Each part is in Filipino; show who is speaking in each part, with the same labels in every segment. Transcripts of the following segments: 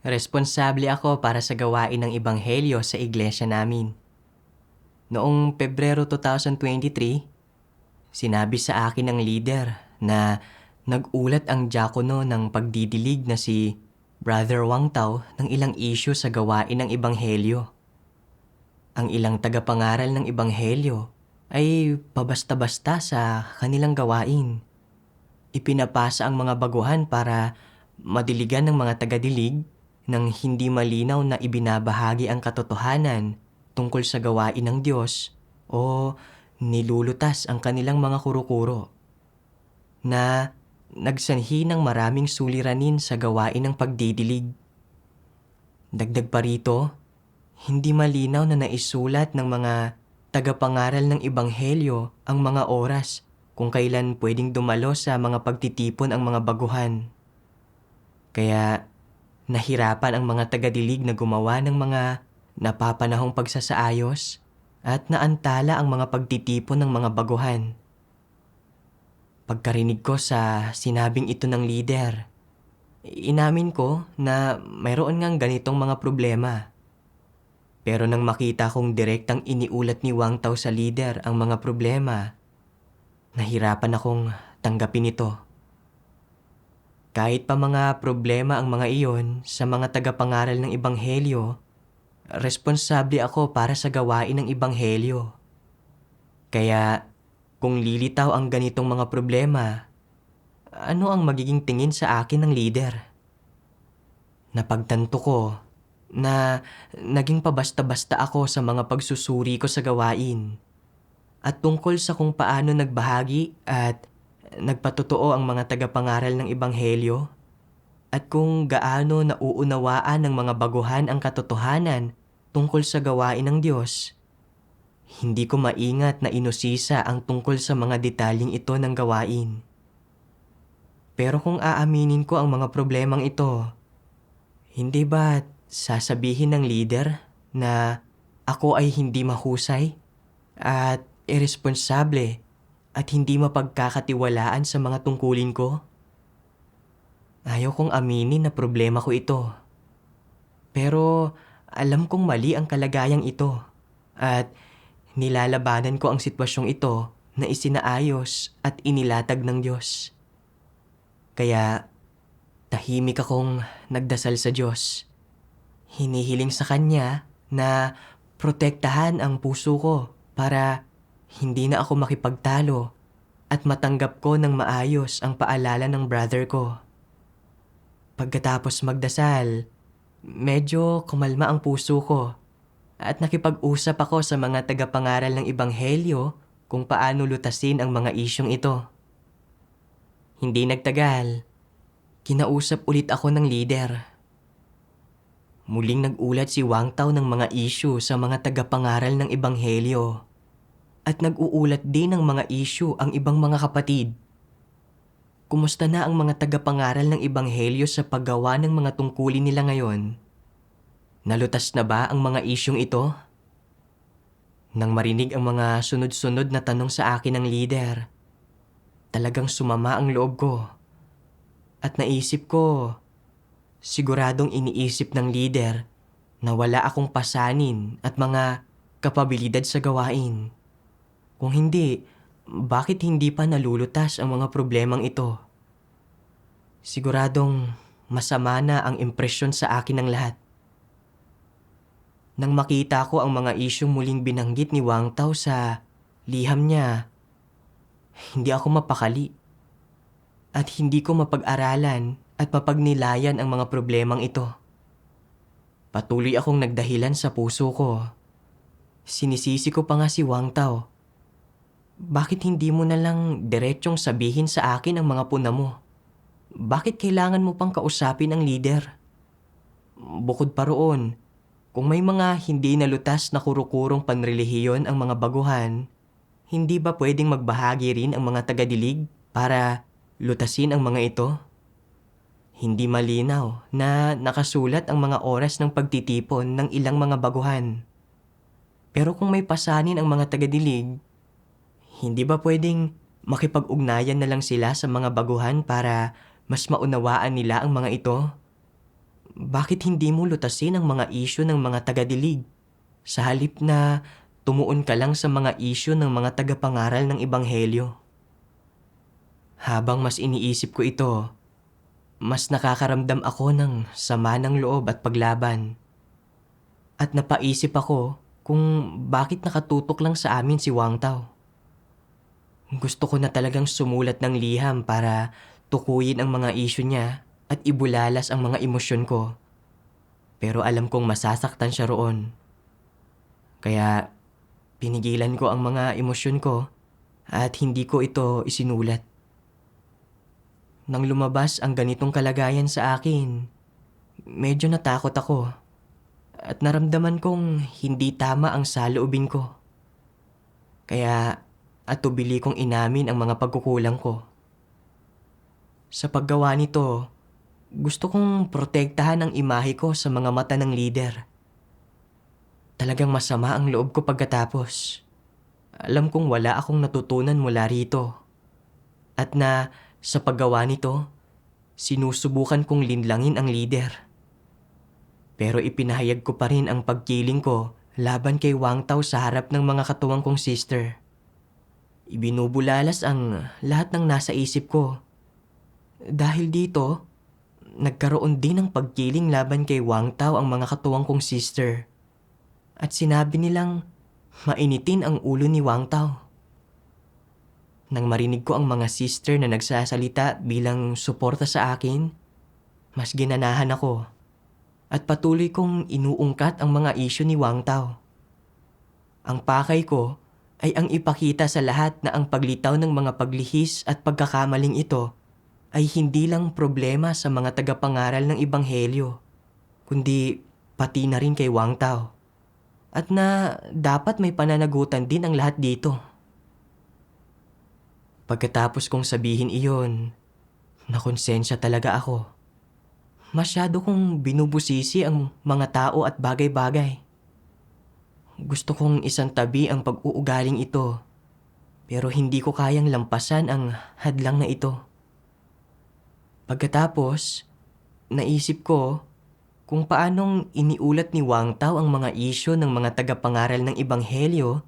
Speaker 1: Responsable ako para sa gawain ng ebanghelyo sa iglesia namin. Noong Pebrero 2023, sinabi sa akin ng leader na nag-ulat ang diakono ng pagdidilig na si Brother Wang Tao ng ilang issue sa gawain ng ebanghelyo. Ang ilang tagapangaral ng ebanghelyo ay pabasta-basta sa kanilang gawain. Ipinapasa ang mga baguhan para madiligan ng mga tagadilig nang hindi malinaw na ibinabahagi ang katotohanan tungkol sa gawain ng Diyos o nilulutas ang kanilang mga kuro-kuro na nagsanhi ng maraming suliranin sa gawain ng pagdidilig. Dagdag pa rito, hindi malinaw na naisulat ng mga tagapangaral ng ebanghelyo ang mga oras kung kailan pwedeng dumalo sa mga pagtitipon ang mga baguhan. Kaya nahirapan ang mga tagadilig na gumawa ng mga napapanahong pagsasaayos at naantala ang mga pagtitipon ng mga baguhan. Pagkarinig ko sa sinabing ito ng leader, inamin ko na mayroon ngang ganitong mga problema. Pero nang makita kong direktang iniulat ni Wang Tao sa leader ang mga problema, nahirapan akong tanggapin ito. Kahit pa mga problema ang mga iyon sa mga tagapangaral ng ebanghelyo, responsable ako para sa gawain ng ebanghelyo. Kaya kung lilitaw ang ganitong mga problema, ano ang magiging tingin sa akin ng leader? Napagtanto ko na naging pabasta-basta ako sa mga pagsusuri ko sa gawain at tungkol sa kung paano nagbahagi at nagpatotoo ang mga tagapangaral ng ebanghelyo at kung gaano nauunawaan ng mga baguhan ang katotohanan tungkol sa gawain ng Diyos. Hindi ko maingat na inusisa ang tungkol sa mga detalyeng ito ng gawain. Pero kung aaminin ko ang mga problemang ito, hindi ba sasabihin ng leader na ako ay hindi mahusay at irresponsable at hindi mapagkakatiwalaan sa mga tungkulin ko? Ayaw kong aminin na problema ko ito. Pero alam kong mali ang kalagayang ito at nilalabanan ko ang sitwasyong ito na isinaayos at inilatag ng Diyos. Kaya tahimik akong nagdasal sa Diyos. Hinihiling sa Kanya na protektahan ang puso ko para hindi na ako makipagtalo at matanggap ko ng maayos ang paalala ng brother ko. Pagkatapos magdasal, medyo kumalma ang puso ko at nakipag-usap ako sa mga tagapangaral ng ebanghelyo kung paano lutasin ang mga isyong ito. Hindi nagtagal, kinausap ulit ako ng leader. Muling nag-ulat si Wang Tao ng mga issue sa mga tagapangaral ng ebanghelyo at nag-uulat din ng mga issue ang ibang mga kapatid. Kumusta na ang mga tagapangaral ng ebanghelyo sa paggawa ng mga tungkulin nila ngayon? Nalutas na ba ang mga isyong ito? Nang marinig ang mga sunod-sunod na tanong sa akin ng leader, talagang sumama ang loob ko. At naisip ko, siguradong iniisip ng leader na wala akong pasanin at mga kapabilidad sa gawain. Kung hindi, bakit hindi pa nalulutas ang mga problemang ito? Siguradong masama na ang impresyon sa akin ng lahat. Nang makita ko ang mga isyong muling binanggit ni Wang Tao sa liham niya, hindi ako mapakali. At hindi ko mapag-aralan at mapagnilayan ang mga problemang ito. Patuloy akong nagdahilan sa puso ko. Sinisisi ko pa nga si Wang Tao. Bakit hindi mo na lang diretsyong sabihin sa akin ang mga puna mo? Bakit kailangan mo pang kausapin ang leader? Bukod pa roon, kung may mga hindi nalutas na kuro-kurong panrelihiyon ang mga baguhan, hindi ba pwedeng magbahagi rin ang mga tagadilig para lutasin ang mga ito? Hindi malinaw na nakasulat ang mga oras ng pagtitipon ng ilang mga baguhan. Pero kung may pasanin ang mga tagadilig, hindi ba pwedeng makipag-ugnayan na lang sila sa mga baguhan para mas maunawaan nila ang mga ito? bakit hindi mo lutasin ang mga isyu ng mga tagadilig? Sa halip na tumuon ka lang sa mga isyu ng mga tagapangaral ng Ebanghelyo. Habang mas iniisip ko ito, mas nakakaramdam ako ng sama ng loob at paglaban. At napaisip ako kung bakit nakatutok lang sa amin si Wang Tao. Gusto ko na talagang sumulat ng liham para tukuyin ang mga isyu niya at ibulalas ang mga emosyon ko. Pero alam kong masasaktan siya roon. Kaya pinigilan ko ang mga emosyon ko at hindi ko ito isinulat. Nang lumabas ang ganitong kalagayan sa akin, medyo natakot ako at naramdaman kong hindi tama ang saloobin ko. Kaya atubili kong inamin ang mga pagkukulang ko. Sa paggawa nito, gusto kong protektahan ang imahe ko sa mga mata ng lider. Talagang masama ang loob ko pagkatapos. Alam kong wala akong natutunan mula rito. At na sa paggawa nito, sinusubukan kong linlangin ang lider. Pero ipinahayag ko pa rin ang pagkiling ko laban kay Wang Tao sa harap ng mga katuwang kong sister. Ibinubulalas ang lahat ng nasa isip ko. Dahil dito, nagkaroon din ng pagkiling laban kay Wang Tao ang mga katuwang kong sister. At sinabi nilang mainitin ang ulo ni Wang Tao. Nang marinig ko ang mga sister na nagsasalita bilang suporta sa akin, mas ginanahan ako at patuloy kong inuungkat ang mga isyu ni Wang Tao. Ang pakay ko ay ang ipakita sa lahat na ang paglitaw ng mga paglihis at pagkakamaling ito ay hindi lang problema sa mga tagapangaral ng Ebanghelyo, kundi pati na rin kay Wang Tao. At na dapat may pananagutan din ang lahat dito. Pagkatapos kong sabihin iyon, nakonsensya talaga ako. Masyado kong binubusisi ang mga tao at bagay-bagay. Gusto kong isang tabi ang pag-uugaling ito, pero hindi ko kayang lampasan ang hadlang na ito. Pagkatapos, naisip ko kung paanong iniulat ni Wang Tao ang mga isyu ng mga tagapangaral ng Ebanghelyo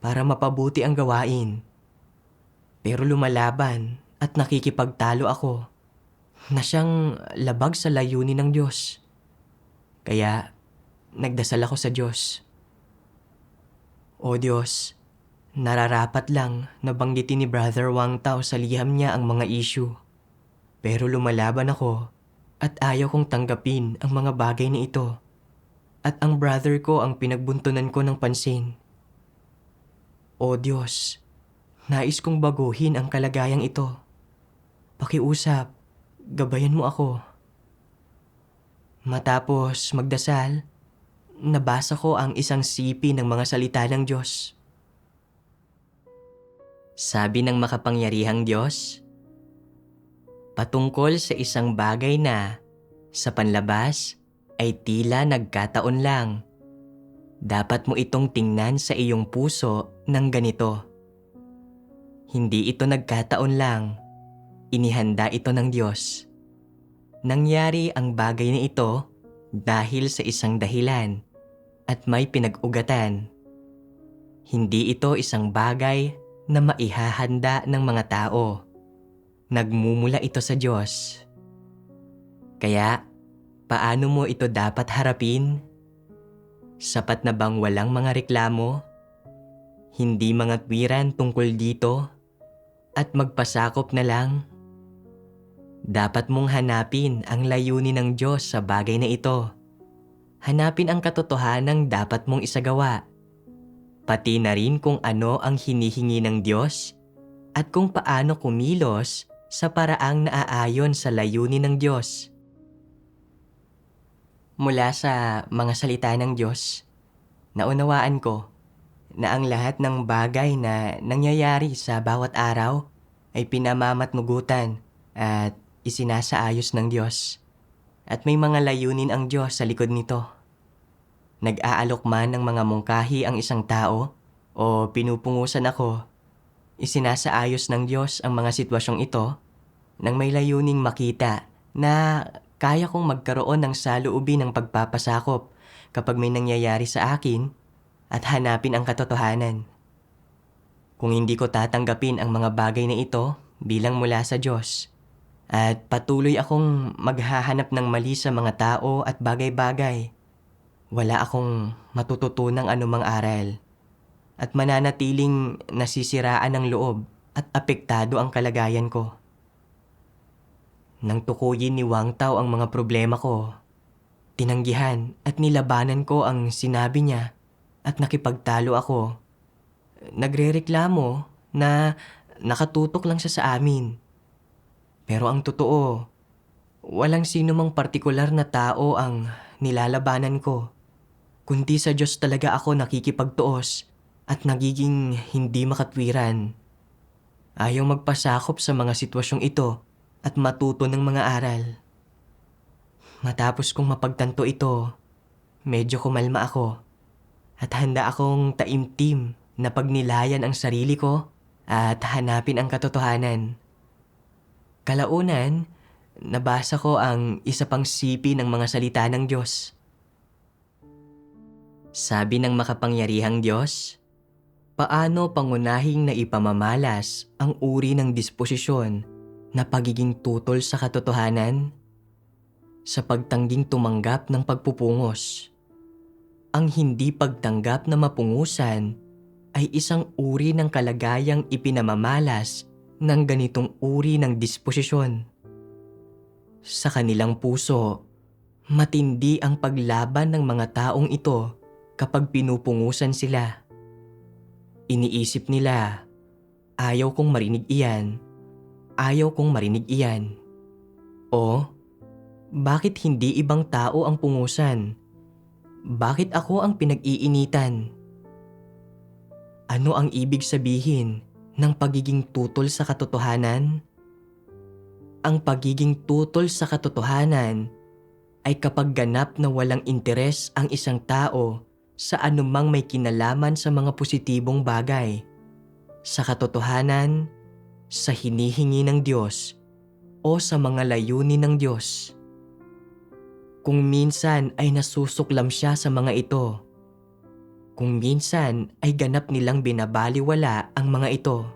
Speaker 1: para mapabuti ang gawain. Pero lumalaban at nakikipagtalo ako na siyang labag sa layunin ng Diyos. Kaya nagdasal ako sa Diyos. O Diyos, nararapat lang na banggitin ni Brother Wang Tao sa liham niya ang mga issue. Pero lumalaban ako at ayaw kong tanggapin ang mga bagay na ito. At ang brother ko ang pinagbuntunan ko ng pansin. O Diyos, nais kong baguhin ang kalagayang ito. Pakiusap, gabayan mo ako. Matapos magdasal, nabasa ko ang isang sipi ng mga salita ng Diyos. Sabi ng makapangyarihang Diyos, patungkol sa isang bagay na, sa panlabas, ay tila nagkataon lang. Dapat mo itong tingnan sa iyong puso ng ganito. Hindi ito nagkataon lang. Inihanda ito ng Diyos. Nangyari ang bagay na ito dahil sa isang dahilan at may pinag-ugatan. Hindi ito isang bagay na maihahanda ng mga tao. Nagmumula ito sa Diyos. Kaya, paano mo ito dapat harapin? Sapat na bang walang mga reklamo? Hindi mga tuwiran tungkol dito? At magpasakop na lang? Dapat mong hanapin ang layunin ng Diyos sa bagay na ito. Hanapin ang katotohanang dapat mong isagawa. Pati na rin kung ano ang hinihingi ng Diyos at kung paano kumilos sa paraang naaayon sa layunin ng Diyos. Mula sa mga salita ng Diyos, naunawaan ko na ang lahat ng bagay na nangyayari sa bawat araw ay pinamamatnugutan at isinasaayos ng Diyos. At may mga layunin ang Diyos sa likod nito. Nag-aalok man ng mga mungkahi ang isang tao o pinupungusan ako, isinasaayos ng Diyos ang mga sitwasyong ito nang may layuning makita na kaya kong magkaroon ng saloobin ng pagpapasakop kapag may nangyayari sa akin at hanapin ang katotohanan. Kung hindi ko tatanggapin ang mga bagay na ito bilang mula sa Diyos at patuloy akong maghahanap ng mali sa mga tao at bagay-bagay, wala akong matututunang anumang aral at mananatiling nasisiraan ng loob at apektado ang kalagayan ko. Nang tukuyin ni Wang Tao ang mga problema ko, tinanggihan at nilabanan ko ang sinabi niya at nakipagtalo ako. Nagrereklamo na nakatutok lang siya sa amin. Pero ang totoo, walang sino mang partikular na tao ang nilalabanan ko, kundi sa Diyos talaga ako nakikipagtuos at nagiging hindi makatwiran. Ayaw magpasakop sa mga sitwasyong ito at matuto ng mga aral. Matapos kong mapagtanto ito, medyo kumalma ako at handa akong taimtim na pagnilayan ang sarili ko at hanapin ang katotohanan. Kalaunan, nabasa ko ang isa pang sipi ng mga salita ng Diyos. Sabi ng makapangyarihang Diyos, paano pangunahing na ipamamalas ang uri ng disposisyon na pagiging tutol sa katotohanan? Sa pagtangging tumanggap ng pagpupungos. Ang hindi pagtanggap na mapungusan ay isang uri ng kalagayang ipinamamalas ng ganitong uri ng disposisyon. Sa kanilang puso, matindi ang paglaban ng mga taong ito kapag pinupungusan sila. Iniisip nila, ayaw kong marinig iyan, ayaw kong marinig iyan. O, bakit hindi ibang tao ang pungusan? Bakit ako ang pinag-iinitan? Ano ang ibig sabihin ng pagiging tutol sa katotohanan? Ang pagiging tutol sa katotohanan ay kapag ganap na walang interes ang isang tao sa anumang may kinalaman sa mga positibong bagay, sa katotohanan, sa hinihingi ng Diyos, o sa mga layunin ng Diyos. Kung minsan ay nasusuklam siya sa mga ito, kung minsan ay ganap nilang binabaliwala ang mga ito,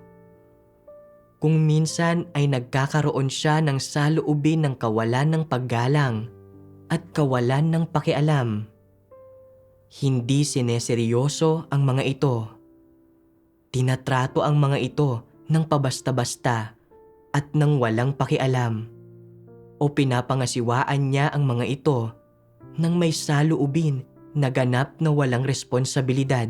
Speaker 1: kung minsan ay nagkakaroon siya ng saloobin ng kawalan ng paggalang at kawalan ng pakialam, hindi sineseryoso ang mga ito. Tinatrato ang mga ito ng pabasta-basta at ng walang pakialam. O pinapangasiwaan niya ang mga ito nang may saloobin na ganap na walang responsibilidad.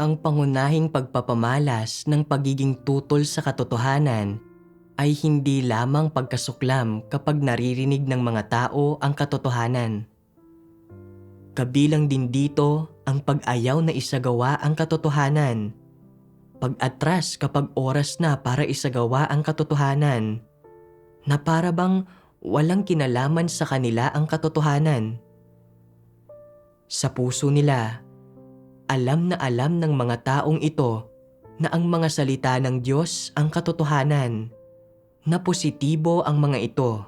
Speaker 1: Ang pangunahing pagpapamalas ng pagiging tutol sa katotohanan ay hindi lamang pagkasuklam kapag naririnig ng mga tao ang katotohanan. Kabilang din dito ang pag-ayaw na isagawa ang katotohanan, pag-atras kapag oras na para isagawa ang katotohanan, na para bang walang kinalaman sa kanila ang katotohanan. Sa puso nila, alam ng mga taong ito na ang mga salita ng Diyos ang katotohanan, na positibo ang mga ito,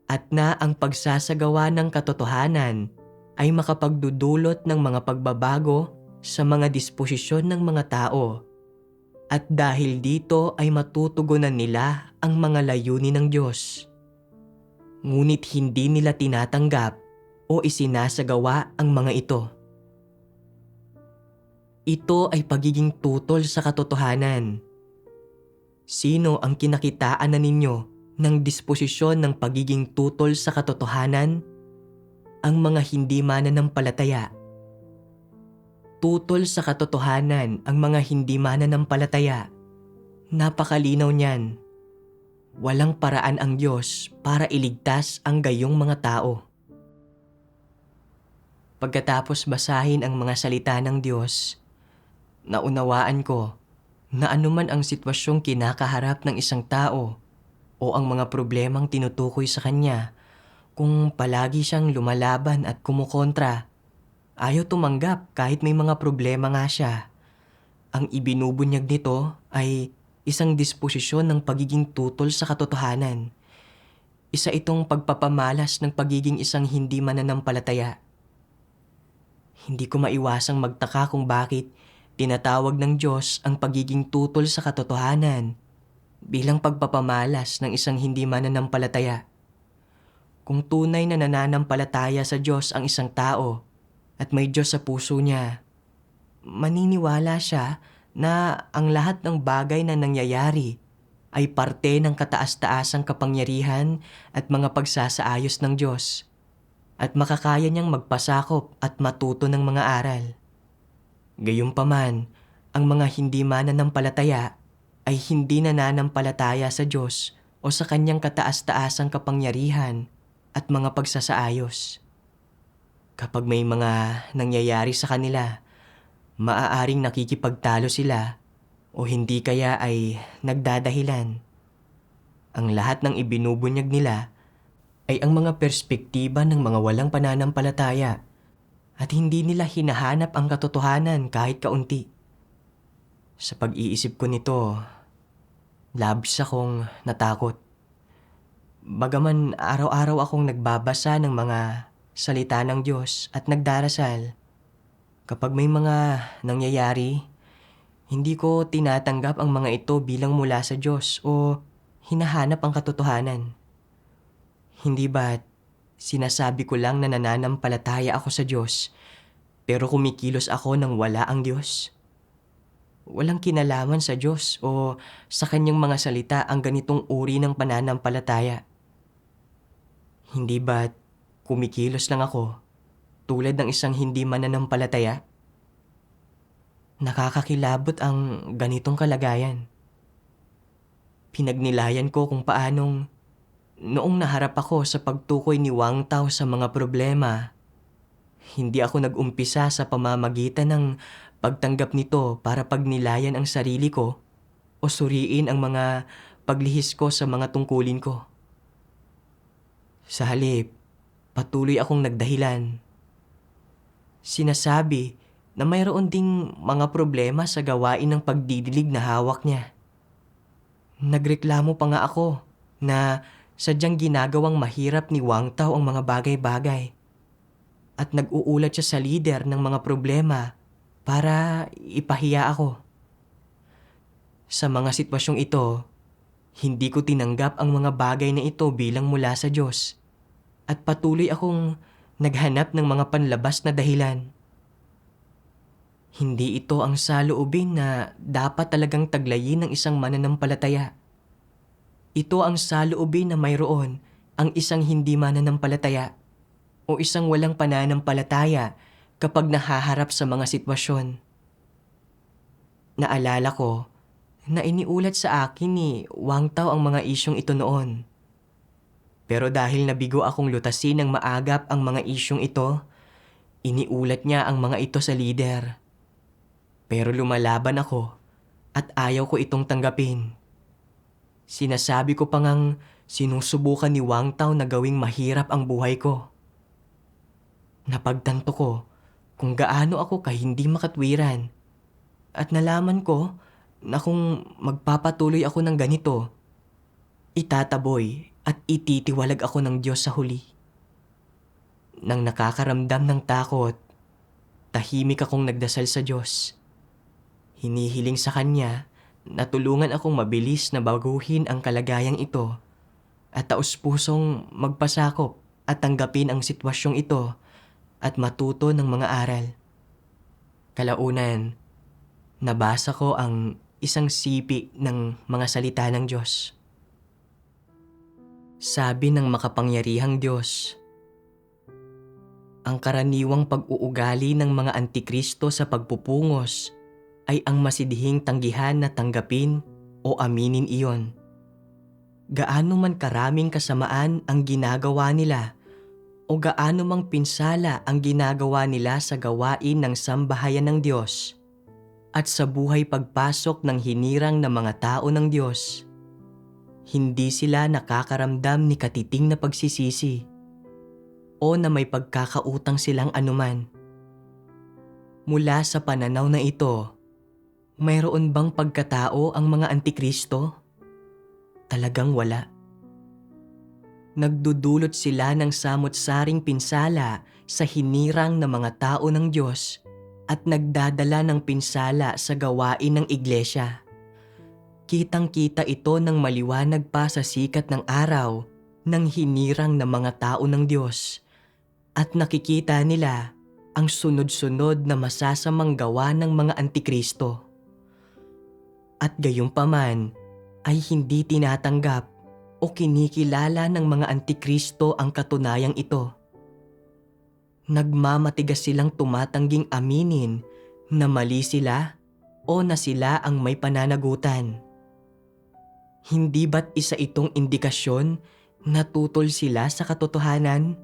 Speaker 1: at na ang pagsasagawa ng katotohanan ay makapagdudulot ng mga pagbabago sa mga disposisyon ng mga tao, at dahil dito ay matutugunan nila ang mga layunin ng Diyos. Ngunit hindi nila tinatanggap o isinasagawa ang mga ito. Ito ay pagiging tutol sa katotohanan. Sino ang kinakitaan na ninyo ng disposisyon ng pagiging tutol sa katotohanan? Ang mga hindi mananampalataya. Tutol sa katotohanan ang mga hindi mananampalataya. Napakalinaw niyan. Walang paraan ang Diyos para iligtas ang gayong mga tao. Pagkatapos basahin ang mga salita ng Diyos, naunawaan ko na anuman ang sitwasyong kinakaharap ng isang tao o ang mga problemang tinutukoy sa kanya, kung palagi siyang lumalaban at kumukontra, ayaw tumanggap kahit may mga problema nga siya, ang ibinubunyag nito ay isang disposisyon ng pagiging tutol sa katotohanan. Isa itong pagpapamalas ng pagiging isang hindi mananampalataya. Hindi ko maiwasang magtaka kung bakit tinatawag ng Diyos ang pagiging tutol sa katotohanan bilang pagpapamalas ng isang hindi mananampalataya. Kung tunay na nananampalataya sa Diyos ang isang tao at may Diyos sa puso niya, maniniwala siya na ang lahat ng bagay na nangyayari ay parte ng kataas-taasang kapangyarihan at mga pagsasaayos ng Diyos at makakaya niyang magpasakop at matuto ng mga aral. Gayunpaman, ang mga hindi mananampalataya ay hindi nananampalataya sa Diyos o sa kanyang kataas-taasang kapangyarihan at mga pagsasaayos. Kapag may mga nangyayari sa kanila, maaaring nakikipagtalo sila o hindi kaya ay nagdadahilan. Ang lahat ng ibinubunyag nila ay ang mga perspektiba ng mga walang pananampalataya at hindi nila hinahanap ang katotohanan kahit kaunti. Sa pag-iisip ko nito, labis akong natakot. Bagaman araw-araw akong nagbabasa ng mga salita ng Diyos at nagdarasal, kapag may mga nangyayari, hindi ko tinatanggap ang mga ito bilang mula sa Diyos o hinahanap ang katotohanan. Hindi ba't sinasabi ko lang na nananampalataya ako sa Diyos pero kumikilos ako nang wala ang Diyos? Walang kinalaman sa Diyos o sa kanyang mga salita ang ganitong uri ng pananampalataya. Hindi ba't kumikilos lang ako tulad ng isang hindi mananampalataya? Nakakakilabot ang ganitong kalagayan. Pinagnilayan ko kung paanong noong naharap ako sa pagtukoy ni Wang Tao sa mga problema, hindi ako nag-umpisa sa pamamagitan ng pagtanggap nito para pagnilayan ang sarili ko o suriin ang mga paglihis ko sa mga tungkulin ko. Sa halip, patuloy akong nagdahilan. Sinasabi na mayroon ding mga problema sa gawain ng pagdidilig na hawak niya. Nagreklamo pa nga ako na sadyang ginagawang mahirap ni Wang Tao ang mga bagay-bagay. At nag-uulat siya sa lider ng mga problema para ipahiya ako. Sa mga sitwasyong ito, hindi ko tinanggap ang mga bagay na ito bilang mula sa Diyos at patuloy akong naghanap ng mga panlabas na dahilan. Hindi ito ang saloobin na dapat talagang taglayin ng isang mananampalataya. Ito ang saloobin na mayroon ang isang hindi mananampalataya o isang walang pananampalataya kapag nahaharap sa mga sitwasyon. Naalala ko na iniulat sa akin ni Wang Tao ang mga isyong ito noon. Pero dahil nabigo akong lutasin ng maagap ang mga isyong ito, iniulat niya ang mga ito sa lider. Pero lumalaban ako at ayaw ko itong tanggapin. Sinasabi ko pa ngang sinusubukan ni Wang Tao na gawing mahirap ang buhay ko. Napagtanto ko kung gaano ako kahindi makatwiran at nalaman ko na kung magpapatuloy ako ng ganito, itataboy at ititiwalag ako ng Diyos sa huli. Nang nakakaramdam ng takot, tahimik akong nagdasal sa Diyos. Hinihiling sa Kanya na tulungan akong mabilis na baguhin ang kalagayang ito at taus-pusong magpasakop at tanggapin ang sitwasyong ito at matuto ng mga aral. Kalaunan, nabasa ko ang isang sipi ng mga salita ng Diyos. Sabi ng makapangyarihang Diyos, ang karaniwang pag-uugali ng mga antikristo sa pagpupungos ay ang masidhing tanggihan na tanggapin o aminin iyon. Gaano man karaming kasamaan ang ginagawa nila o gaano mang pinsala ang ginagawa nila sa gawain ng sambahayan ng Diyos at sa buhay pagpasok ng hinirang na mga tao ng Diyos, hindi sila nakakaramdam ni katiting na pagsisisi o na may pagkakautang silang anuman. Mula sa pananaw na ito, mayroon bang pagkatao ang mga antikristo? Talagang wala. Nagdudulot sila ng samot-saring pinsala sa hinirang ng mga tao ng Diyos at nagdadala ng pinsala sa gawain ng iglesia. Kitang-kita ito ng maliwanag pa sa sikat ng araw ng hinirang ng mga tao ng Diyos at nakikita nila ang sunod-sunod na masasamang gawa ng mga antikristo. At gayunpaman ay hindi tinatanggap o kinikilala ng mga antikristo ang katunayang ito. Nagmamatigas silang tumatangging aminin na mali sila o na sila ang may pananagutan. Hindi ba't isa itong indikasyon na tutol sila sa katotohanan?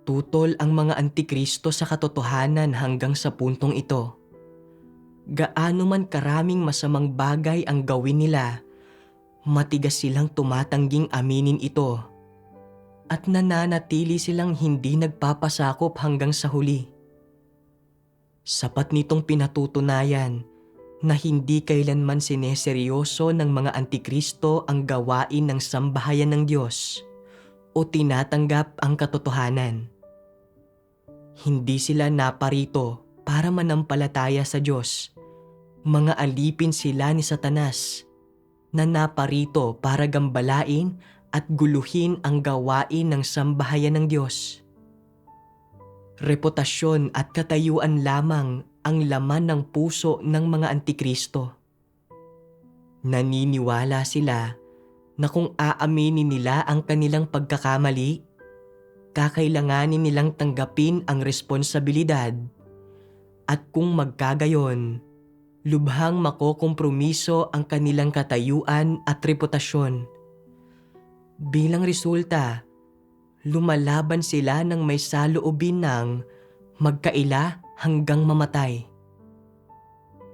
Speaker 1: Tutol ang mga antikristo sa katotohanan hanggang sa puntong ito. Gaano man karaming masamang bagay ang gawin nila, matigas silang tumatangging aminin ito at nananatili silang hindi nagpapasakop hanggang sa huli. Sapat nitong pinatutunayan na hindi kailanman sineseryoso ng mga antikristo ang gawain ng sambahayan ng Diyos o tinatanggap ang katotohanan. Hindi sila naparito para manampalataya sa Diyos. Mga alipin sila ni Satanas na naparito para gambalain at guluhin ang gawain ng sambahayan ng Diyos. Reputasyon at katayuan lamang ang laman ng puso ng mga antikristo. Naniniwala sila na kung aaminin nila ang kanilang pagkakamali, kakailanganin nilang tanggapin ang responsibilidad at kung magkagayon, lubhang makokompromiso ang kanilang katayuan at reputasyon. Bilang resulta, lumalaban sila ng may saloobin ng magkaila hanggang mamatay.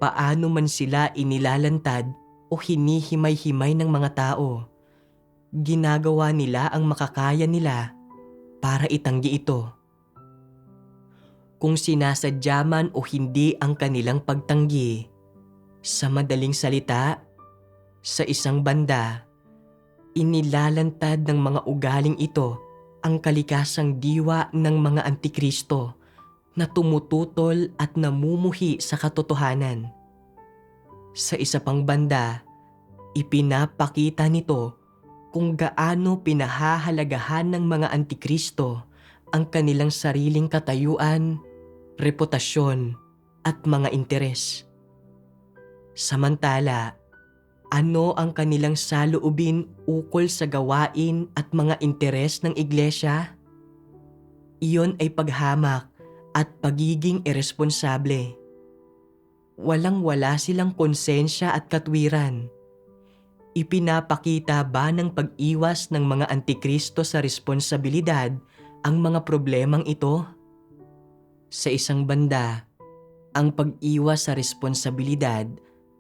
Speaker 1: Paano man sila inilalantad o hinihimay-himay ng mga tao, ginagawa nila ang makakaya nila para itanggi ito. Kung sinasadya man o hindi ang kanilang pagtanggi, sa madaling salita, sa isang banda, inilalantad ng mga ugaling ito ang kalikasang diwa ng mga antikristo na tumututol at namumuhi sa katotohanan. Sa isa pang banda, ipinapakita nito kung gaano pinahahalagahan ng mga antikristo ang kanilang sariling katayuan, reputasyon at mga interes. Samantala, ano ang kanilang saloobin ukol sa gawain at mga interes ng iglesia? Iyon ay paghamak at pagiging iresponsable. Walang-wala silang konsensya at katwiran. Ipinapakita ba ng pag-iwas ng mga antikristo sa responsibilidad ang mga problemang ito? Sa isang banda, ang pag-iwas sa responsibilidad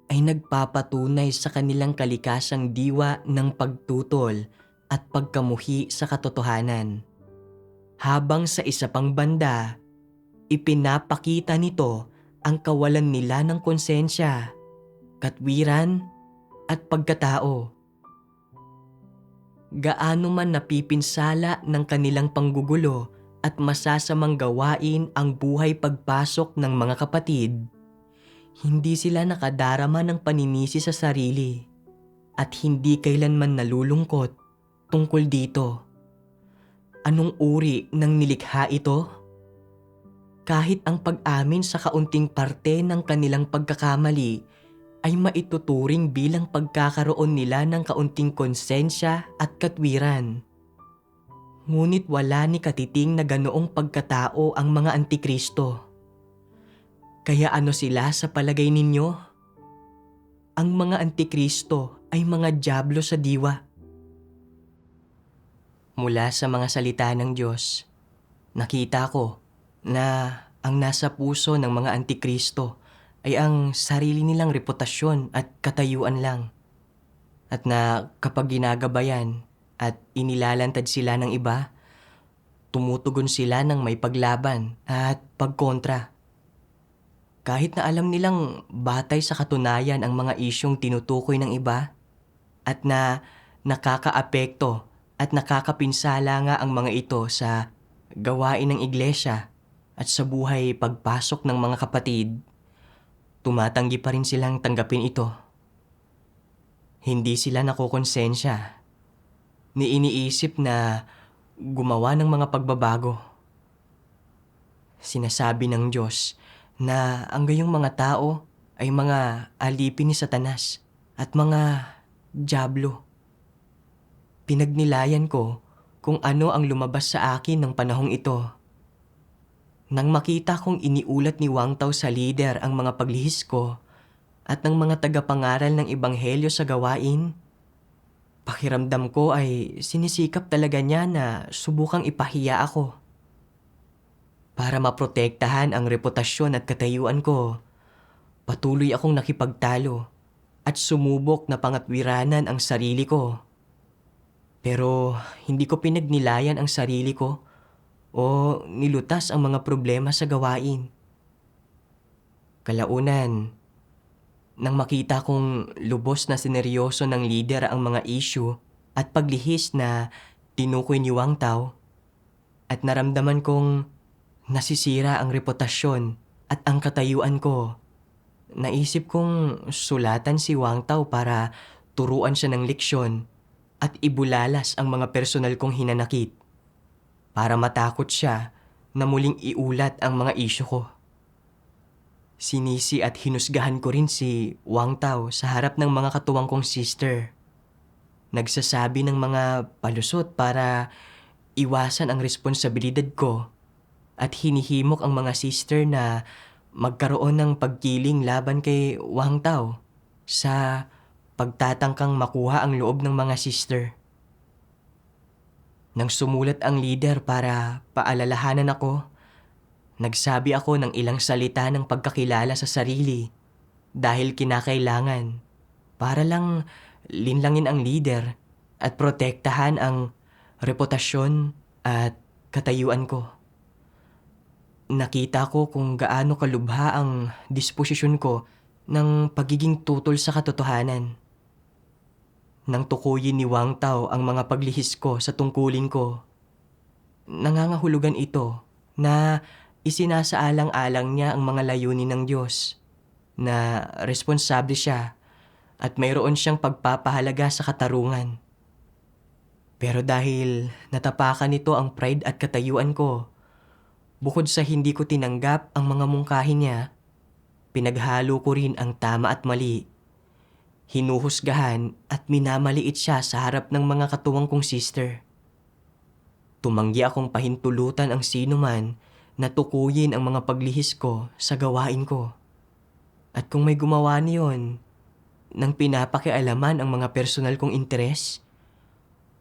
Speaker 1: ay nagpapatunay sa kanilang kalikasang diwa ng pagtutol at pagkamuhi sa katotohanan. Habang sa isa pang banda, ipinapakita nito ang kawalan nila ng konsensya, katwiran at pagkatao. Gaano man napipinsala ng kanilang panggugulo at masasamang gawain ang buhay pagpasok ng mga kapatid, hindi sila nakadarama ng paninisi sa sarili at hindi kailanman nalulungkot tungkol dito. Anong uri ng nilikha ito? Kahit ang pag-amin sa kaunting parte ng kanilang pagkakamali ay maituturing bilang pagkakaroon nila ng kaunting konsensya at katwiran. Ngunit wala ni katiting na ganoong pagkatao ang mga antikristo. Kaya ano sila sa palagay ninyo? Ang mga antikristo ay mga dyablo sa diwa. Mula sa mga salita ng Diyos, nakita ko na ang nasa puso ng mga antikristo ay ang sarili nilang reputasyon at katayuan lang. At na kapag ginagabayan at inilalantad sila ng iba, tumutugon sila ng may paglaban at pagkontra. Kahit na alam nilang batay sa katunayan ang mga isyong tinutukoy ng iba at na nakakaapekto At nakakapinsala nga ang mga ito sa gawain ng iglesia at sa buhay pagpasok ng mga kapatid. Tumatanggi pa rin silang tanggapin ito. Hindi sila nakokonsensya ni iniisip na gumawa ng mga pagbabago. Sinasabi ng Diyos na ang gayong mga tao ay mga alipin ni Satanas at mga dyablo. Pinagnilayan ko kung ano ang lumabas sa akin ng panahong ito. Nang makita kong iniulat ni Wang Tao sa lider ang mga paglihis ko at ng mga tagapangaral ng ebanghelyo sa gawain, pakiramdam ko ay sinisikap talaga niya na subukang ipahiya ako. Para maprotektahan ang reputasyon at katayuan ko, patuloy akong nakipagtalo at sumubok na pangatwiranan ang sarili ko. Pero hindi ko pinagnilayan ang sarili ko o nilutas ang mga problema sa gawain. Kalaunan, nang makita kong lubos na sineryoso ng lider ang mga issue at paglihis na tinukoy ni Wang Tao, at naramdaman kong nasisira ang reputasyon at ang katayuan ko, naisip kong sulatan si Wang Tao para turuan siya ng leksyon at ibulalas ang mga personal kong hinanakit para matakot siya na muling iulat ang mga isyu ko. Sinisi at hinusgahan ko rin si Wang Tao sa harap ng mga katuwang kong sister. Nagsasabi ng mga palusot para iwasan ang responsibilidad ko at hinihimok ang mga sister na magkaroon ng pagkiling laban kay Wang Tao sa pagtatangkang makuha ang loob ng mga sister. Nang sumulat ang leader para paalalahanan ako, nagsabi ako ng ilang salita ng pagkakilala sa sarili dahil kinakailangan para lang linlangin ang leader at protektahan ang reputasyon at katayuan ko. Nakita ko kung gaano kalubha ang disposisyon ko ng pagiging tutol sa katotohanan. Nang tukuyin ni Wang Tao ang mga paglihis ko sa tungkulin ko, nangangahulugan ito na isinasaalang-alang niya ang mga layunin ng Diyos, na responsable siya at mayroon siyang pagpapahalaga sa katarungan. Pero dahil natapakan nito ang pride at katayuan ko, bukod sa hindi ko tinanggap ang mga mungkahi niya, pinaghalo ko rin ang tama at mali. Hinuhusgahan at minamaliit siya sa harap ng mga katuwang kong sister. Tumanggi akong pahintulutan ang sino man na tukuyin ang mga paglihis ko sa gawain ko. At kung may gumawa niyon, nang pinapakialaman ang mga personal kong interes,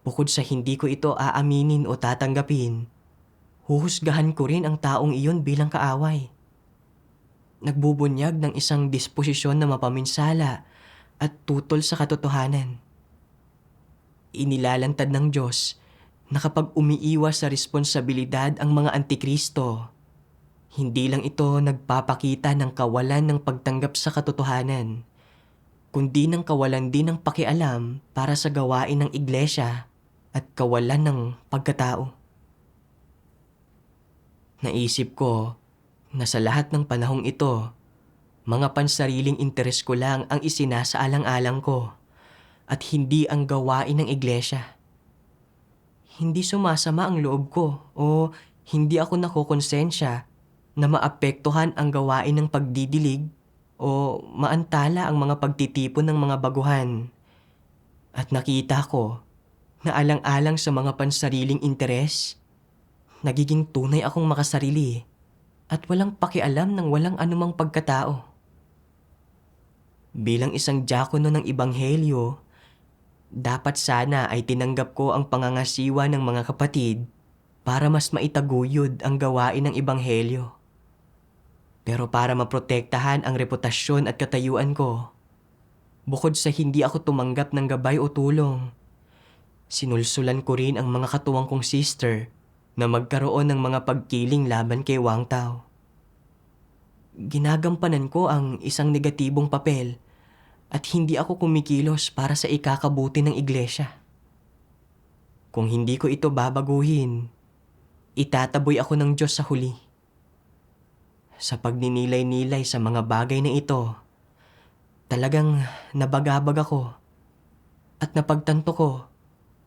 Speaker 1: bukod sa hindi ko ito aaminin o tatanggapin, huhusgahan ko rin ang taong iyon bilang kaaway. Nagbubunyag ng isang disposisyon na mapaminsala at tutol sa katotohanan. Inilalantad ng Diyos na kapag umiiwas sa responsibilidad ang mga antikristo, hindi lang ito nagpapakita ng kawalan ng pagtanggap sa katotohanan, kundi ng kawalan din ng pakialam para sa gawain ng iglesia at kawalan ng pagkatao. Naisip ko na sa lahat ng panahong ito, mga pansariling interes ko lang ang isinasaalang-alang ko at hindi ang gawain ng iglesia. Hindi sumasama ang loob ko o hindi ako nakokonsensya na maapektuhan ang gawain ng pagdidilig o maantala ang mga pagtitipon ng mga baguhan. At nakita ko na alang-alang sa mga pansariling interes, nagiging tunay akong makasarili at walang pakialam ng walang anumang pagkatao. Bilang isang diakono ng ebanghelyo, dapat sana ay tinanggap ko ang pangangasiwa ng mga kapatid para mas maitaguyod ang gawain ng ebanghelyo. Pero para maprotektahan ang reputasyon at katayuan ko, bukod sa hindi ako tumanggap ng gabay o tulong, sinulsulan ko rin ang mga katuwang kong sister na magkaroon ng mga pagkiling laban kay Wang Tao. Ginagampanan ko ang isang negatibong papel at hindi ako kumikilos para sa ikakabuti ng iglesia. Kung hindi ko ito babaguhin, itataboy ako ng Diyos sa huli. Sa pagninilay-nilay sa mga bagay na ito, talagang nabagabag ako at napagtanto ko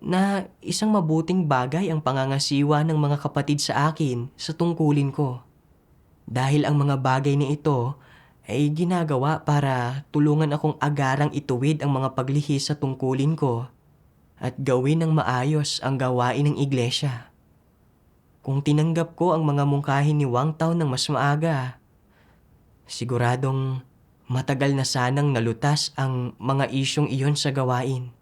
Speaker 1: na isang mabuting bagay ang pangangasiwa ng mga kapatid sa akin sa tungkulin ko. Dahil ang mga bagay na ito ay ginagawa para tulungan akong agarang ituwid ang mga paglihis sa tungkulin ko at gawin ng maayos ang gawain ng iglesia. Kung tinanggap ko ang mga mungkahi ni Wang Tao ng mas maaga, siguradong matagal na sanang nalutas ang mga isyong iyon sa gawain.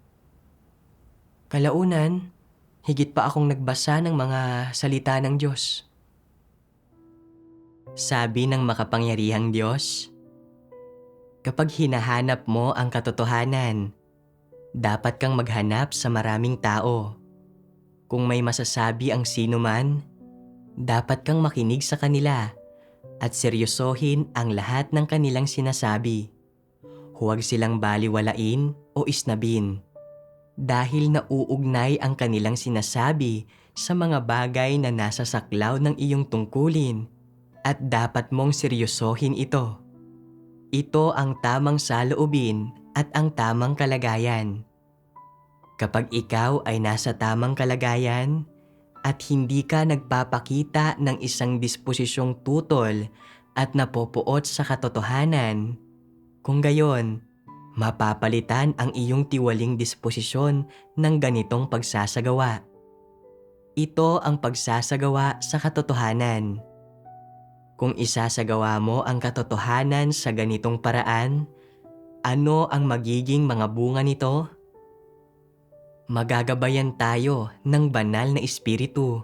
Speaker 1: Kalaunan, higit pa akong nagbasa ng mga salita ng Diyos. Sabi ng makapangyarihang Diyos, kapag hinahanap mo ang katotohanan, dapat kang maghanap sa maraming tao. Kung may masasabi ang sino man, dapat kang makinig sa kanila at seryosohin ang lahat ng kanilang sinasabi. Huwag silang baliwalain o isnabin, dahil nauugnay ang kanilang sinasabi sa mga bagay na nasa saklaw ng iyong tungkulin at dapat mong seryosohin ito. Ito ang tamang saloobin at ang tamang kalagayan. Kapag ikaw ay nasa tamang kalagayan at hindi ka nagpapakita ng isang disposisyong tutol at napopuot sa katotohanan, kung gayon, mapapalitan ang iyong tiwaling disposisyon ng ganitong pagsasagawa. Ito ang pagsasagawa sa katotohanan. Kung isasagawa mo ang katotohanan sa ganitong paraan, ano ang magiging mga bunga nito? Magagabayan tayo ng banal na espiritu.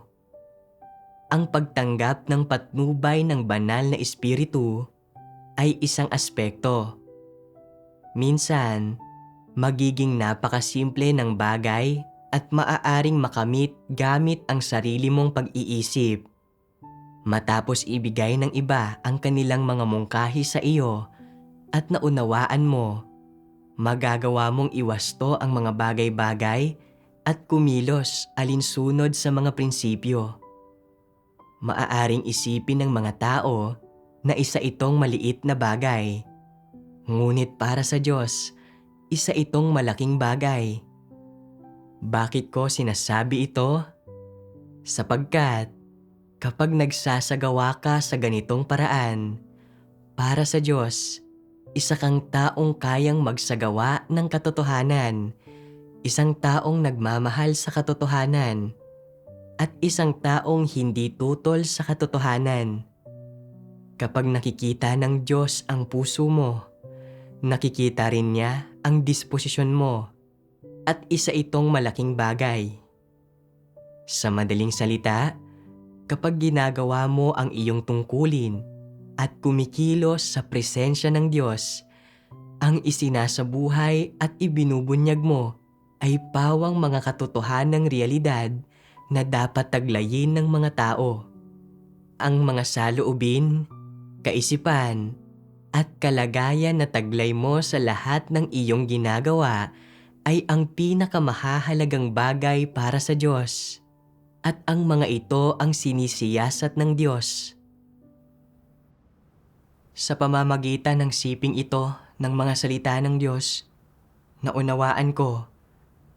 Speaker 1: Ang pagtanggap ng patnubay ng banal na espiritu ay isang aspekto. Minsan, magiging napakasimple ng bagay at maaaring makamit gamit ang sarili mong pag-iisip. Matapos ibigay ng iba ang kanilang mga mungkahi sa iyo at naunawaan mo, magagawa mong iwasto ang mga bagay-bagay at kumilos alinsunod sa mga prinsipyo. Maaaring isipin ng mga tao na isa itong maliit na bagay. Ngunit para sa Diyos, isa itong malaking bagay. Bakit ko sinasabi ito? Sapagkat kapag nagsasagawa ka sa ganitong paraan, para sa Diyos, isa kang taong kayang magsagawa ng katotohanan, isang taong nagmamahal sa katotohanan, at isang taong hindi tutol sa katotohanan. Kapag nakikita ng Diyos ang puso mo, nakikita rin niya ang disposisyon mo at isa itong malaking bagay. Sa madaling salita, kapag ginagawa mo ang iyong tungkulin at kumikilos sa presensya ng Diyos, ang isinasabuhay at ibinubunyag mo ay pawang mga katotohanang realidad na dapat taglayin ng mga tao. Ang mga saloobin, kaisipan, at kalagayan na taglay mo sa lahat ng iyong ginagawa ay ang pinakamahahalagang bagay para sa Diyos. At ang mga ito ang sinisiyasat ng Diyos. Sa pamamagitan ng siping ito ng mga salita ng Diyos, naunawaan ko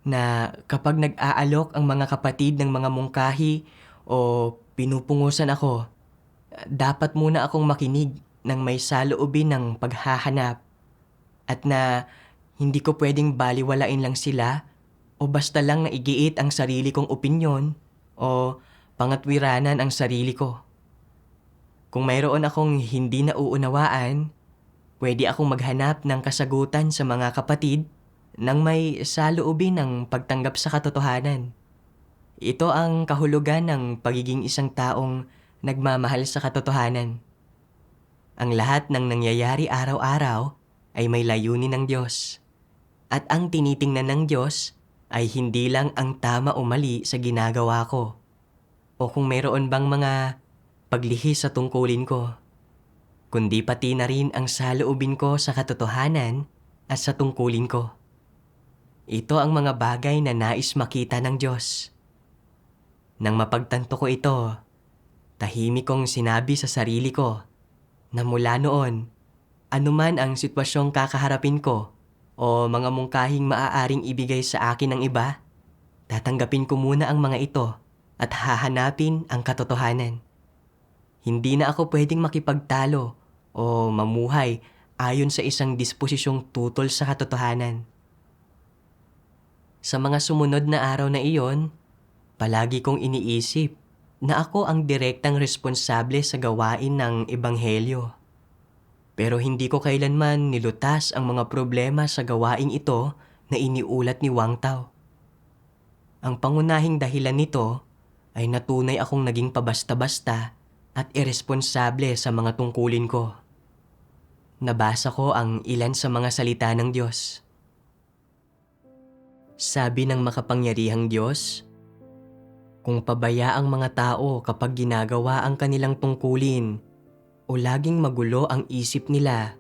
Speaker 1: na kapag nag-aalok ang mga kapatid ng mga mungkahi o pinupungusan ako, dapat muna akong makinig ng may saloobin ng paghahanap at na hindi ko pwedeng baliwalain lang sila o basta lang naigiit ang sarili kong opinyon o pangatwiranan ang sarili ko. Kung mayroon akong hindi nauunawaan, pwede akong maghanap ng kasagutan sa mga kapatid nang may saloobin ng pagtanggap sa katotohanan. Ito ang kahulugan ng pagiging isang taong nagmamahal sa katotohanan. Ang lahat ng nangyayari araw-araw ay may layunin ng Diyos. At ang tinitingnan ng Diyos ay hindi lang ang tama o mali sa ginagawa ko o kung mayroon bang mga paglihis sa tungkulin ko, kundi pati na rin ang saloobin ko sa katotohanan at sa tungkulin ko. Ito ang mga bagay na nais makita ng Diyos Nang mapagtanto ko ito, tahimik kong sinabi sa sarili ko na mula noon, anuman ang sitwasyong kakaharapin ko o mga mungkahing maaaring ibigay sa akin ng iba, tatanggapin ko muna ang mga ito at hahanapin ang katotohanan. Hindi na ako pwedeng makipagtalo o mamuhay ayon sa isang disposisyong tutol sa katotohanan. Sa mga sumunod na araw na iyon, palagi kong iniisip na ako ang direktang responsable sa gawain ng ebanghelyo. Pero hindi ko kailanman nilutas ang mga problema sa gawaing ito na iniulat ni Wang Tao. Ang pangunahing dahilan nito ay natunay akong naging pabasta-basta at iresponsable sa mga tungkulin ko. Nabasa ko ang ilan sa mga salita ng Diyos. Sabi ng makapangyarihang Diyos, kung pabayaang mga tao kapag ginagawa ang kanilang tungkulin o laging magulo ang isip nila,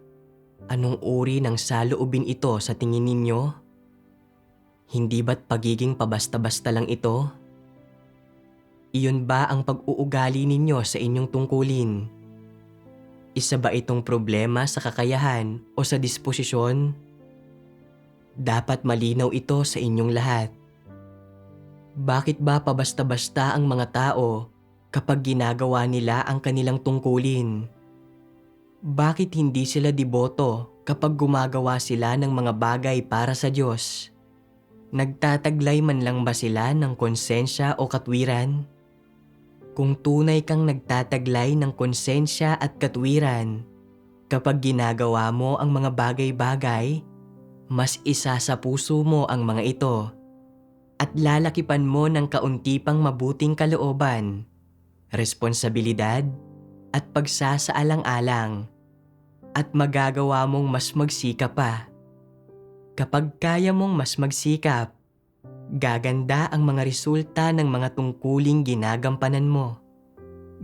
Speaker 1: anong uri ng saloobin ito sa tingin ninyo? Hindi ba't pagiging pabasta-basta lang ito? Iyon ba ang pag-uugali ninyo sa inyong tungkulin? Isa ba itong problema sa kakayahan o sa disposisyon? Dapat malinaw ito sa inyong lahat. Bakit ba pabasta-basta ang mga tao kapag ginagawa nila ang kanilang tungkulin? Bakit hindi sila deboto kapag gumagawa sila ng mga bagay para sa Diyos? Nagtataglay man lang ba sila ng konsensya o katwiran? Kung tunay kang nagtataglay ng konsensya at katwiran, kapag ginagawa mo ang mga bagay-bagay, mas isa sa puso mo ang mga ito at lalakipan mo ng kaunti pang mabuting kalooban, responsibilidad at pagsasaalang-alang at magagawa mong mas magsikap pa. Kapag kaya mong mas magsikap, gaganda ang mga resulta ng mga tungkuling ginagampanan mo.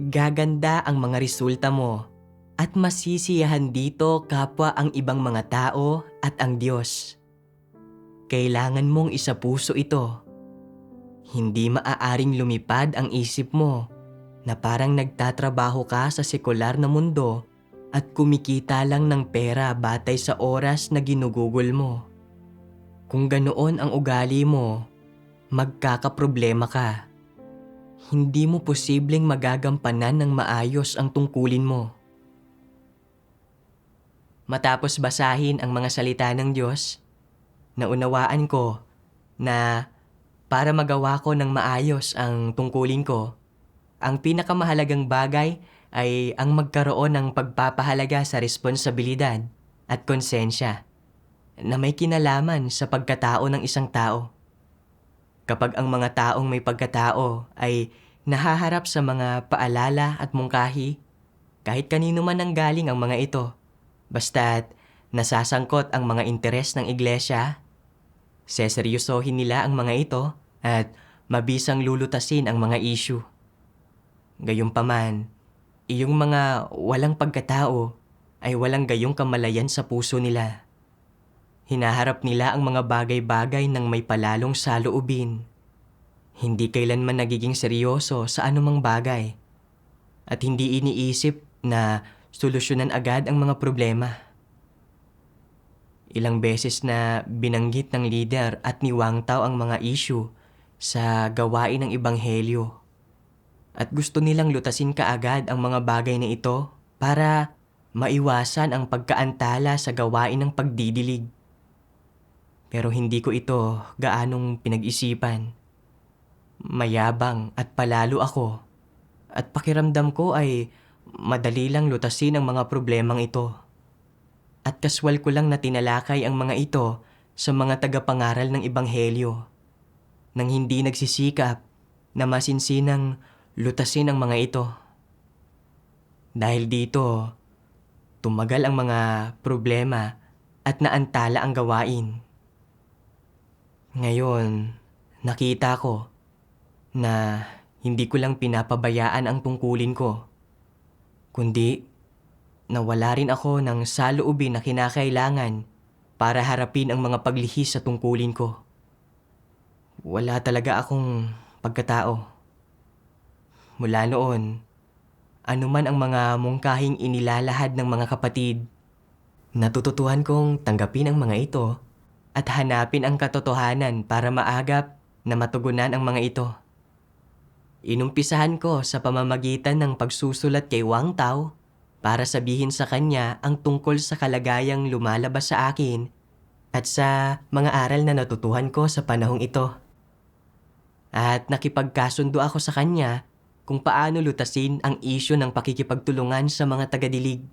Speaker 1: Gaganda ang mga resulta mo at masisiyahan dito kapwa ang ibang mga tao at ang Diyos. Kailangan mong isapuso ito. Hindi maaaring lumipad ang isip mo na parang nagtatrabaho ka sa sekular na mundo at kumikita lang ng pera batay sa oras na ginugugol mo. Kung ganoon ang ugali mo, magkakaproblema ka. Hindi mo posibleng magagampanan ng maayos ang tungkulin mo. Matapos basahin ang mga salita ng Diyos, naunawaan ko na para magawa ko ng maayos ang tungkulin ko, ang pinakamahalagang bagay ay ang magkaroon ng pagpapahalaga sa responsibilidad at konsensya na may kinalaman sa pagkatao ng isang tao. Kapag ang mga taong may pagkatao ay nahaharap sa mga paalala at mungkahi, kahit kanino man nanggaling ang mga ito, basta't nasasangkot ang mga interes ng iglesia, seseryosohin nila ang mga ito at mabisang lulutasin ang mga issue. Gayunpaman, iyong mga walang pagkatao ay walang gayong kamalayan sa puso nila. Hinaharap nila ang mga bagay-bagay ng may palalong saloobin. Hindi kailanman nagiging seryoso sa anumang bagay at hindi iniisip na solusyonan agad ang mga problema. Ilang beses na binanggit ng leader at ni Wang Tao ang mga issue sa gawain ng ebanghelyo. At gusto nilang lutasin kaagad ang mga bagay na ito para maiwasan ang pagkaantala sa gawain ng pagdidilig. Pero hindi ko ito gaanong pinag-isipan. Mayabang at palalo ako at pakiramdam ko ay madali lang lutasin ang mga problemang ito. At kaswal ko lang na tinalakay ang mga ito sa mga tagapangaral ng ebanghelyo nang hindi nagsisikap na masinsinang lutasin ang mga ito. Dahil dito, tumagal ang mga problema at naantala ang gawain. Ngayon, nakita ko na hindi ko lang pinapabayaan ang tungkulin ko, kundi nawala rin ako ng saloobin na kinakailangan para harapin ang mga paglihis sa tungkulin ko. Wala talaga akong pagkatao. mula noon, anuman ang mga mungkahing inilalahad ng mga kapatid, natututuhan kong tanggapin ang mga ito at hanapin ang katotohanan para maagap na matugunan ang mga ito. Inumpisahan ko sa pamamagitan ng pagsusulat kay Wang Tao para sabihin sa kanya ang tungkol sa kalagayang lumalabas sa akin at sa mga aral na natutuhan ko sa panahong ito. At nakipagkasundo ako sa kanya kung paano lutasin ang isyu ng pakikipagtulungan sa mga tagadilig.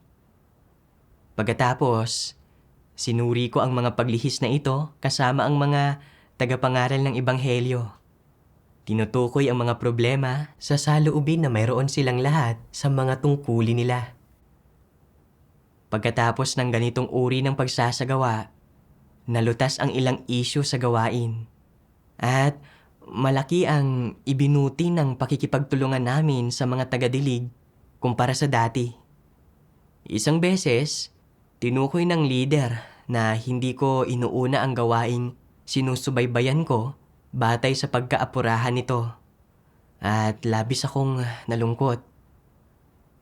Speaker 1: Pagkatapos, sinuri ko ang mga paglihis na ito kasama ang mga tagapangaral ng Ebanghelyo. Tinutukoy ang mga problema sa saloobin na mayroon silang lahat sa mga tungkulin nila. Pagkatapos ng ganitong uri ng pagsasagawa, nalutas ang ilang isyu sa gawain. At malaki ang ibinuti ng pakikipagtulungan namin sa mga tagadilig kumpara sa dati. Isang beses, tinukoy ng leader na hindi ko inuuna ang gawaing sinusubaybayan ko batay sa pagkaapurahan nito. At labis akong nalungkot.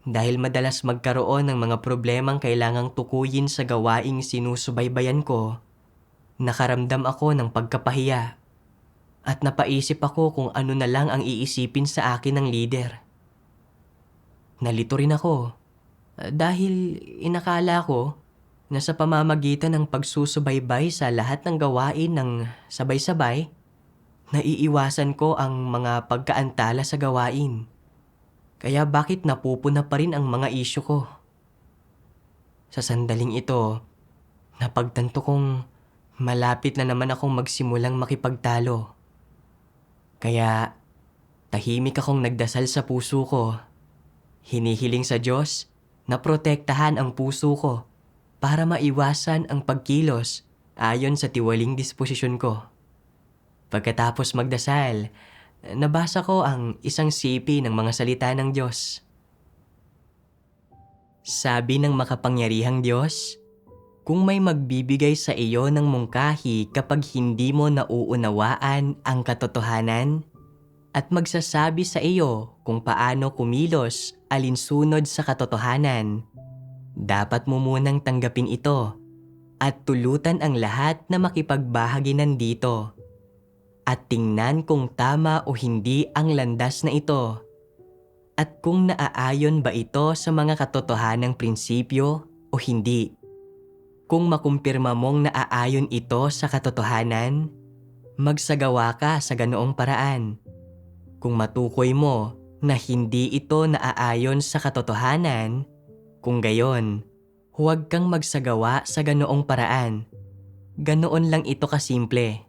Speaker 1: Dahil madalas magkaroon ng mga problemang kailangang tukuyin sa gawaing sinusubaybayan ko, nakaramdam ako ng pagkapahiya at napaisip ako kung ano na lang ang iisipin sa akin ng leader. Nalito rin ako dahil inakala ko na sa pamamagitan ng pagsusubaybay sa lahat ng gawain ng sabay-sabay, naiiwasan ko ang mga pagkaantala sa gawain. Kaya bakit napupuna pa rin ang mga isyu ko? Sa sandaling ito, napagtanto kong malapit na naman akong magsimulang makipagtalo. Kaya tahimik akong nagdasal sa puso ko. Hinihiling sa Diyos na protektahan ang puso ko para maiwasan ang pagkilos ayon sa tiwaling disposisyon ko. Pagkatapos magdasal, nabasa ko ang isang sipi ng mga salita ng Diyos. Sabi ng makapangyarihang Diyos, kung may magbibigay sa iyo ng mungkahi kapag hindi mo nauunawaan ang katotohanan at magsasabi sa iyo kung paano kumilos alinsunod sa katotohanan, dapat mo munang tanggapin ito at tulutan ang lahat na makipagbahagi nandito at tingnan kung tama o hindi ang landas na ito at kung naaayon ba ito sa mga katotohanang prinsipyo o hindi. Kung makumpirma mong naaayon ito sa katotohanan, magsagawa ka sa ganoong paraan. Kung matukoy mo na hindi ito naaayon sa katotohanan, kung gayon, huwag kang magsagawa sa ganoong paraan. Ganoon lang ito kasimple.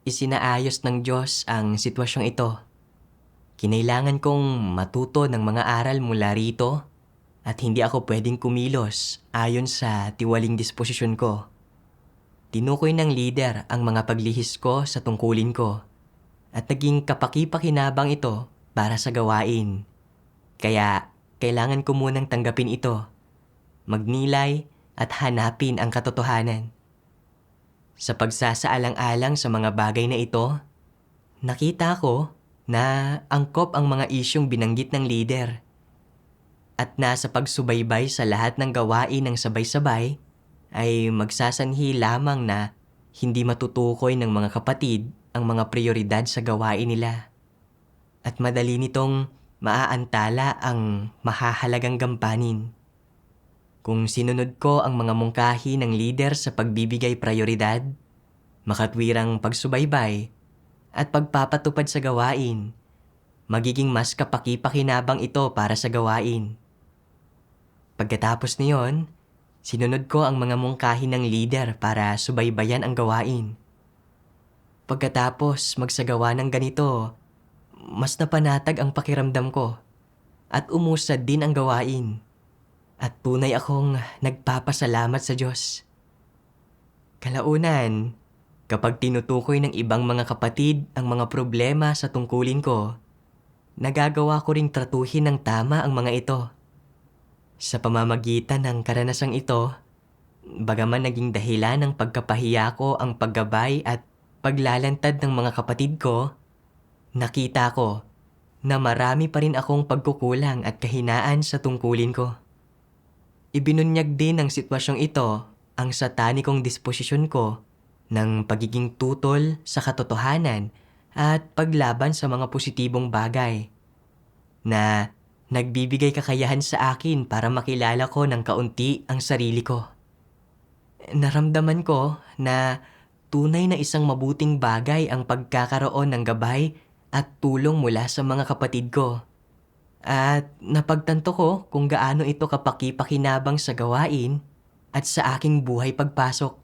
Speaker 1: Isinaayos ng Diyos ang sitwasyong ito. Kinailangan kong matuto ng mga aral mula rito at hindi ako pwedeng kumilos ayon sa tiwaling disposisyon ko. Tinukoy ng leader ang mga paglihis ko sa tungkulin ko at naging kapaki-pakinabang ito para sa gawain. Kaya kailangan ko munang tanggapin ito, magnilay at hanapin ang katotohanan. Sa pagsasaalang-alang sa mga bagay na ito, nakita ko na angkop ang mga isyong binanggit ng leader. At nasa pagsubaybay sa lahat ng gawain ng sabay-sabay ay magsasanhi lamang na hindi matutukoy ng mga kapatid ang mga prioridad sa gawain nila. At madali nitong maaantala ang mahahalagang gampanin. Kung sinunod ko ang mga mungkahi ng leader sa pagbibigay prioridad, makatwirang pagsubaybay, at pagpapatupad sa gawain, magiging mas kapaki-pakinabang ito para sa gawain. Pagkatapos niyon, sinunod ko ang mga mungkahi ng leader para subaybayan ang gawain. Pagkatapos magsagawa ng ganito, mas napanatag ang pakiramdam ko at umusad din ang gawain. At tunay akong nagpapasalamat sa Diyos. Kalaunan, kapag tinutukoy ng ibang mga kapatid ang mga problema sa tungkulin ko, nagagawa ko ring tratuhin ng tama ang mga ito. Sa pamamagitan ng karanasang ito, bagaman naging dahilan ng pagkapahiya ko ang paggabay at paglalantad ng mga kapatid ko, nakita ko na marami pa rin akong pagkukulang at kahinaan sa tungkulin ko. Ibinunyag din ng sitwasyong ito ang satanikong disposisyon ko ng pagiging tutol sa katotohanan at paglaban sa mga positibong bagay na nagbibigay kakayahan sa akin para makilala ko ng kaunti ang sarili ko. Naramdaman ko na tunay na isang mabuting bagay ang pagkakaroon ng gabay at tulong mula sa mga kapatid ko. At napagtanto ko kung gaano ito kapaki-pakinabang sa gawain at sa aking buhay pagpasok.